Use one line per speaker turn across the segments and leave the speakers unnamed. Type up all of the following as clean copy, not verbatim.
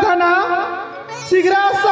खाना शीघ्र आस।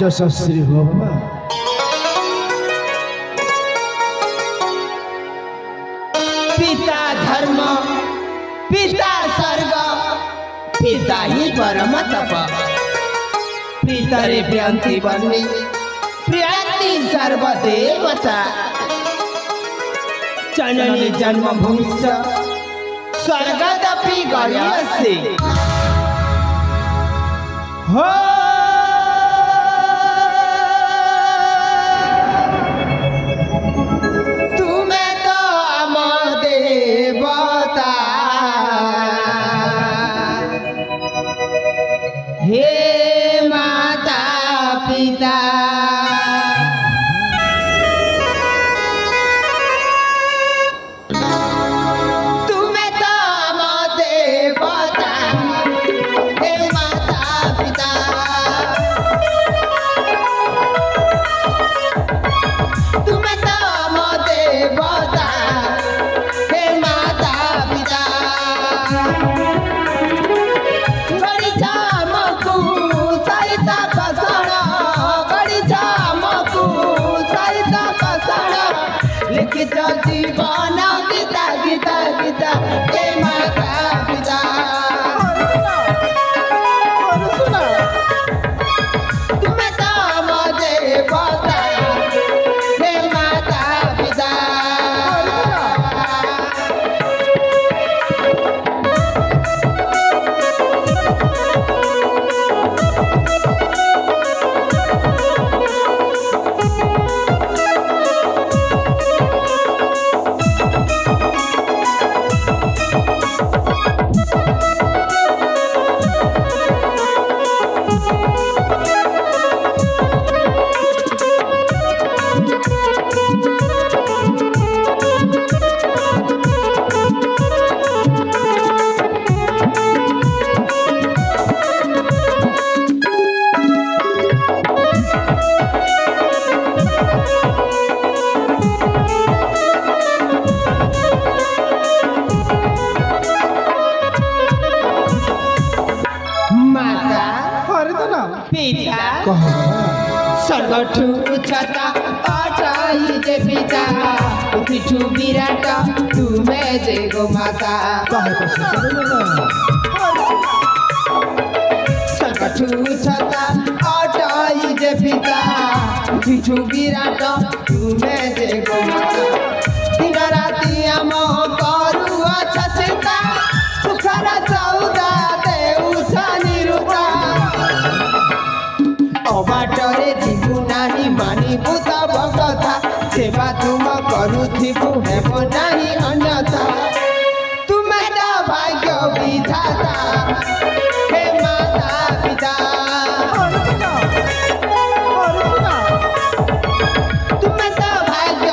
यशस्वी हो
पिता धर्म पिता स्वर्ग पिता ही परम तप पितरे प्रियंती बन्ने प्रियंती सर्वदेवता जननी जन्मभूमिश्च स्वर्गदपि गरीयसे
हो
हे माता पिता तुम्हें तो हम देवता हे माता पिता तुम्हें तो हम देवता हे माता पिता लिखित जीवन गीता गीता गीता हे माता पिता तुम्हें तो मुझे पता हे माता पिता सर्वठु उच्चता अटाई जे पिता उठिठु विराट तुमे जे गो माता सर्वठु उच्चता अटाई जे पिता उठिठु विराट तुमे जे गो माता दिन राति आम करू चिंता सुखर सौदा देउछ निरुता अबाटरे जीवु नाही मानिबु तब कथा सेवा तुम करुथिबु हेबो नाही अन्यथा तुमे तो भाग्य विधाता हे माता पिता तुमे तो भाग्य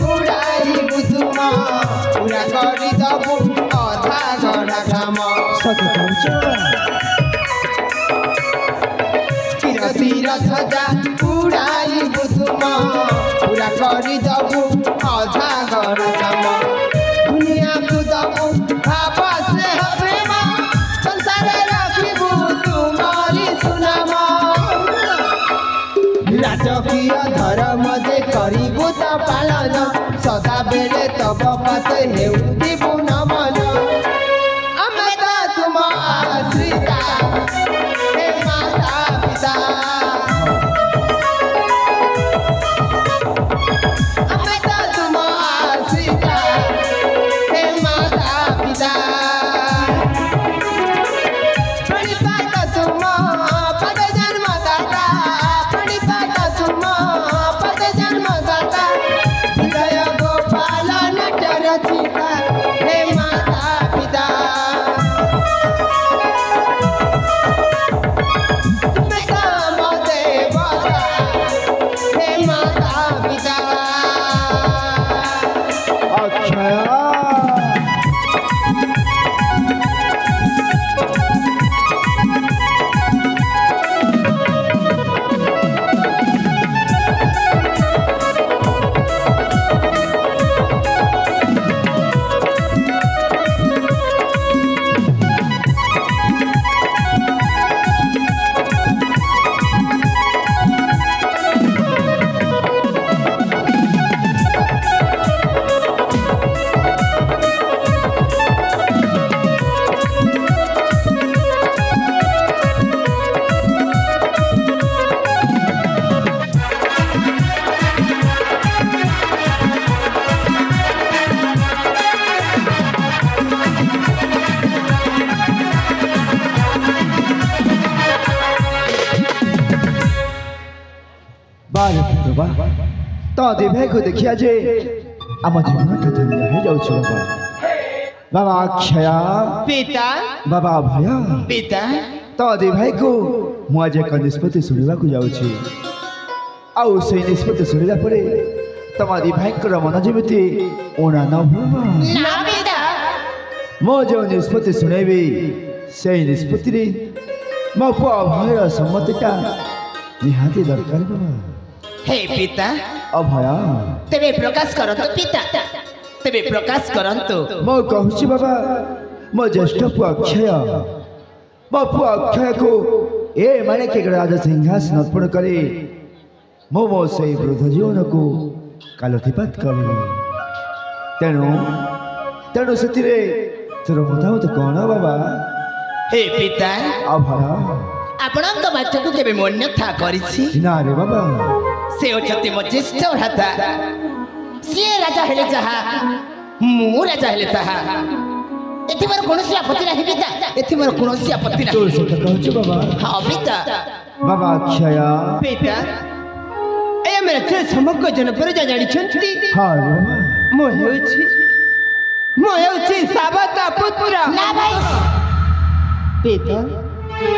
उड़ाई बुतुम पूरा करी दबु अधा गड़ा काम
सत्य कहूछ
तीर ध्वजा उड़ाई बुतुम पूरा करी दबु अधा गड़ा काम दुनिया को दबु भाव से प्रेम संसार रखिबु तुम्हारी सुनाम राजकीय धर्म जे करिबु त पालन सदा बेले तब पते हेउथिबु नमन अमे त तुम आश्रिता हे माता पिता अमे त तुम आश्रिता हे माता पिता प्रणिपात तुम पद जन्मदाता प्रणिपात तुम पद जन्मदाता हृदय गोपाल नट रचिता हे माता पिता तुम्हें काम देवता हे माता पिता
अक्षय बारे पुत्रबा तो दे भाई को देखिया जे आम जीवन का धन्य है जाउछ बाबा बाबा अक्षय
पिता
बाबा अभय
पिता
तो दे भाई को मु आज एक निष्पत्ति सुनिबा को जाउछि आउ से निष्पत्ति सुनिला परे तमारी भाई को मन जेमिति ओना न होबा
ना पिता
मो जो निष्पत्ति सुनेबी से निष्पत्ति रे मो पुआ अभय सम्मतिटा निहाती दरकार बाबा
हे पिता
अभय
तेरे प्रकाश करंतु पिता तेरे प्रकाश करंतु
मो कहूछि बाबा मो ज्येष्ठ पुआ अक्षय मो पुआ अक्षय को ए माने के राजा सिंहासन अर्पण करे मो से वृद्ध जीवन को कालोतिपात करे तेणु तेणु सेतिरे तोर मतामत कौन बाबा
हे पिता
अभय
आपणक बाच्य को केबे मन्यथा करिछि
ना रे बाबा
से अछति म ज्येष्ठ भ्राता से राजा हेले जहा मु राजा हेले ताहा एथि मोर कोनोसी आपत्ति नाही पिता एथि मोर कोनोसी आपत्ति
तोर
नाही
सत कहूछि बाबा
हां पिता
बाबा अक्षय
पिता ए मेरे छे समग्र जन पर जानि छंती
हां रे बाबा
मो हेउछि साबत पुत्र ना भाई पिता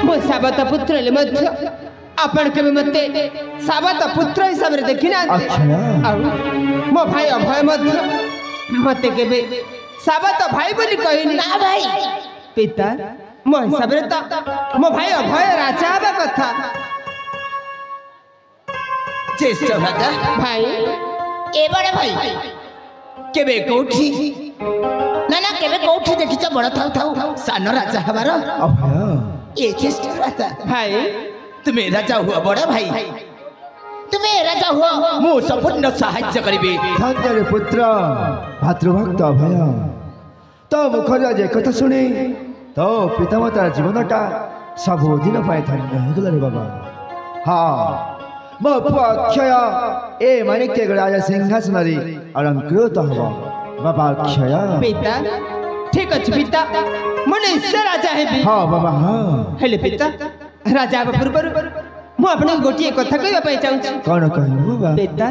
मो साबत पुत्र ले मध्य आपण केबे मते साबत पुत्र हिसाब रे देखिना
अक्षय
मो भाई अभय मध्य मते केबे साबत भाई बोली कहिनी ना भाई पिता मो हिसाब रे त मो भाई अभय राजा बा कथा ज्येष्ठ भ्राता भाई ए बड़े भाई केबे कोठी ना ना केबे कोठी देखिछ बड़ थाउ थाउ सान राजा हमार
अभय
ये ज्येष्ठ भ्राता भाई तुम्हें राजा हुआ बड़ा भाई तुम्हें राजा हुआ मु संपूर्ण सहाय्य करिबे
धन्य रे पुत्र भातृभक्त अभय तो मुखर जे कथा सुनी तो पितामाता जीवनटा सबुदिन पाए धन्य हेगला रे बाबा हाँ मो पुआ अक्षय ए माणिक्य राजा सिंहासन रे अलंकृत हवा बाबा अक्षय
पिता ठीक अछि पिता मने से राजा हेबी
हाँ बाबा हाँ
हेले पिता राजा पूर्व मु आपन गोटिए कथा कहबा पय चाहूछि
कौन कहू बाबा
पिता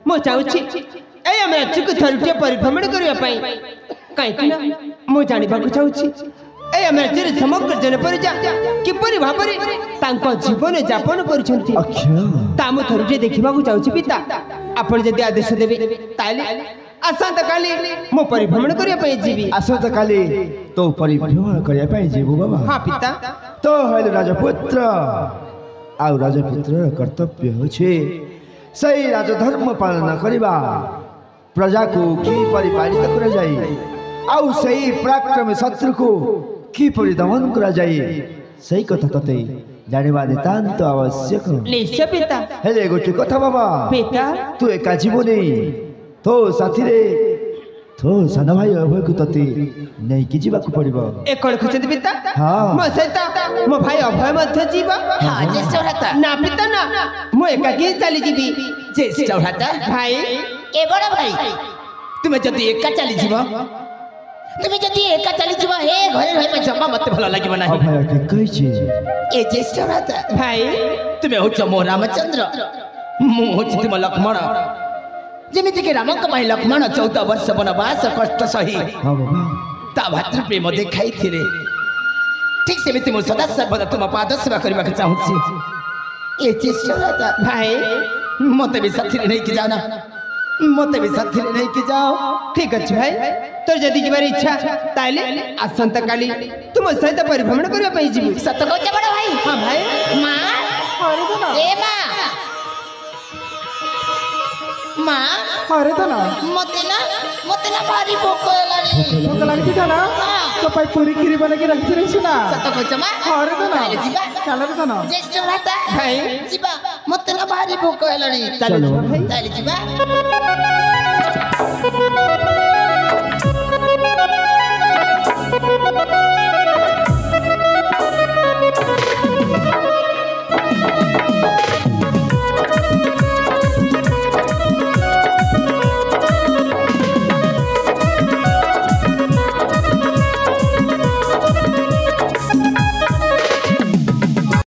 मु चाहूछि ए हम राज्य को थरुटिए परिभ्रमण करबा पय काई कि ना मु जानिबा को चाहूछि ए हम राज्य समग्र जन परिजा किपरि भाबरे तांको जीवन यापन करिसंती
अक्षय
तामु थरुटिए देखिबा को चाहूछि पिता ଆପଣ ଯଦି ଆଦେଶ ଦେବେ ତାହେଲେ ଆସନ୍ତା କାଲି ମୁଁ ପରିଭ୍ରମଣ କରିବା ପାଇଁ ଯିବି।
ଆସନ୍ତା କାଲି ତୋ ପରିଭ୍ରମଣ କରିବା ପାଇଁ ଯିବୁ ବାବା।
ହଁ ପିତା।
ତ ହେଲୁ ରାଜପୁତ୍ର, ଆଉ ରାଜପୁତ୍ରର କର୍ତ୍ତବ୍ୟ ହେଉଛି ସେଇ ରାଜଧର୍ମ ପାଳନ କରିବା, ପ୍ରଜାକୁ କିପରି ପାଳିତ କରାଯାଏ, ଆଉ ସେଇ ପରାକ୍ରମୀ ଶତ୍ରୁକୁ କିପରି ଦମନ କରାଯାଏ ସେଇ କଥା ତତେ ଜାଣିବା ନିତାନ୍ତ ଆବଶ୍ୟକ।
ନିଶ୍ଚୟ ପିତା।
ହେଲେ ଗୋଟେ କଥା ବାବା,
ପିତା
ତୁ ଏକା ଯିବୁନି, ତୋ ସାଥିରେ ତୋ ସାନ ଭାଇ ଅଭୟକୁ ତତେ ନେଇକି ଯିବାକୁ ପଡିବ।
ଏ କଣ ଖୋଜନ୍ତି ପିତା?
ହଁ।
ମୋ ସହିତ ମୋ ଭାଇ ଅଭୟ ମଧ୍ୟ ଯିବ?
ହଁ ଜ୍ୟେଷ୍ଠ ଭ୍ରାତା।
ନା ପିତା ନା, ମୁଁ ଏକାକି ଚାଲିଯିବି।
ଜ୍ୟେଷ୍ଠ ଭ୍ରାତା
ଭାଇ
ଏ ବଡ଼ ଭାଇ, ତୁମେ ଯଦି ଏକା ଚାଲିଯିବ, ତୁମେ ଯଦି ଏକା ଚାଲିଯିବ ଏ ଘରେ ରହିବା ଜମା ମତେ ଭଲ ଲାଗିବ ନାହିଁ।
ଅଭୟ ଠିକ କହିଛି।
ଏ ଜ୍ୟେଷ୍ଠ ଭ୍ରାତା,
ଭାଇ
ତୁମେ ହଉଛ ମୋ ରାମଚନ୍ଦ୍ର, ମୁଁ ହଉଛି ତୁମ ଲକ୍ଷ୍ମଣ। ଯେମିତିକି ରାମଙ୍କ ପାଇଁ ଲକ୍ଷ୍ମଣ 14 ବର୍ଷ ବନବାସ କଷ୍ଟ ସହି
ହଁ ବାବା।
ତା ଭାତୃପ୍ରେମ ଦେଖାଇଥିଲେ, ଠିକ୍ ସେମିତି ମୁଁ ସଦାସର୍ବଦା ତୁମ ପାଦ ସେବା କରିବାକୁ ଚାହୁଁଛି। ଏ ଜ୍ୟେଷ୍ଠ ଭ୍ରାତା,
ଭାଇ
ମତେ ବି ସାଥିରେ ନେଇକି ଯାଅ ନା, ମତେ ବି ସାଥିରେ ନେଇକି ଯାଅ।
ଠିକ ଅଛି ଭାଇ, তোর যদি ଯିବାର ଇଚ୍ଛା ତାହେଲେ ଆସନ୍ତା କାଲି ତୁମ ସହିତ ପରିଭ୍ରମଣ କରିବା ପାଇଁ ଯିବି।
ସତ କହୁଛ ବଡ଼ ଭାଇ?
ହଁ ଭାଇ।
ମା ଏ ମା, ମା
अरे तो ना
ମତେ ନା ଭାରି ଭୋକ ହେଲାଣି।
भूख लगती था ना तो पाई पूरी खीरी बना के रखती रही सुना।
ସତ କହୁଛ ମା?
अरे तो ना
ତାହେଲେ ଯିବା।
चलो तो ना
ଜ୍ୟେଷ୍ଠ ଭ୍ରାତା,
ଭାଇ
ଯିବା, ମତେ ନା ଭାରି ଭୋକ ହେଲାଣି।
ଚାଲ
ଭାଇ।
ତାହେଲେ ଯିବା।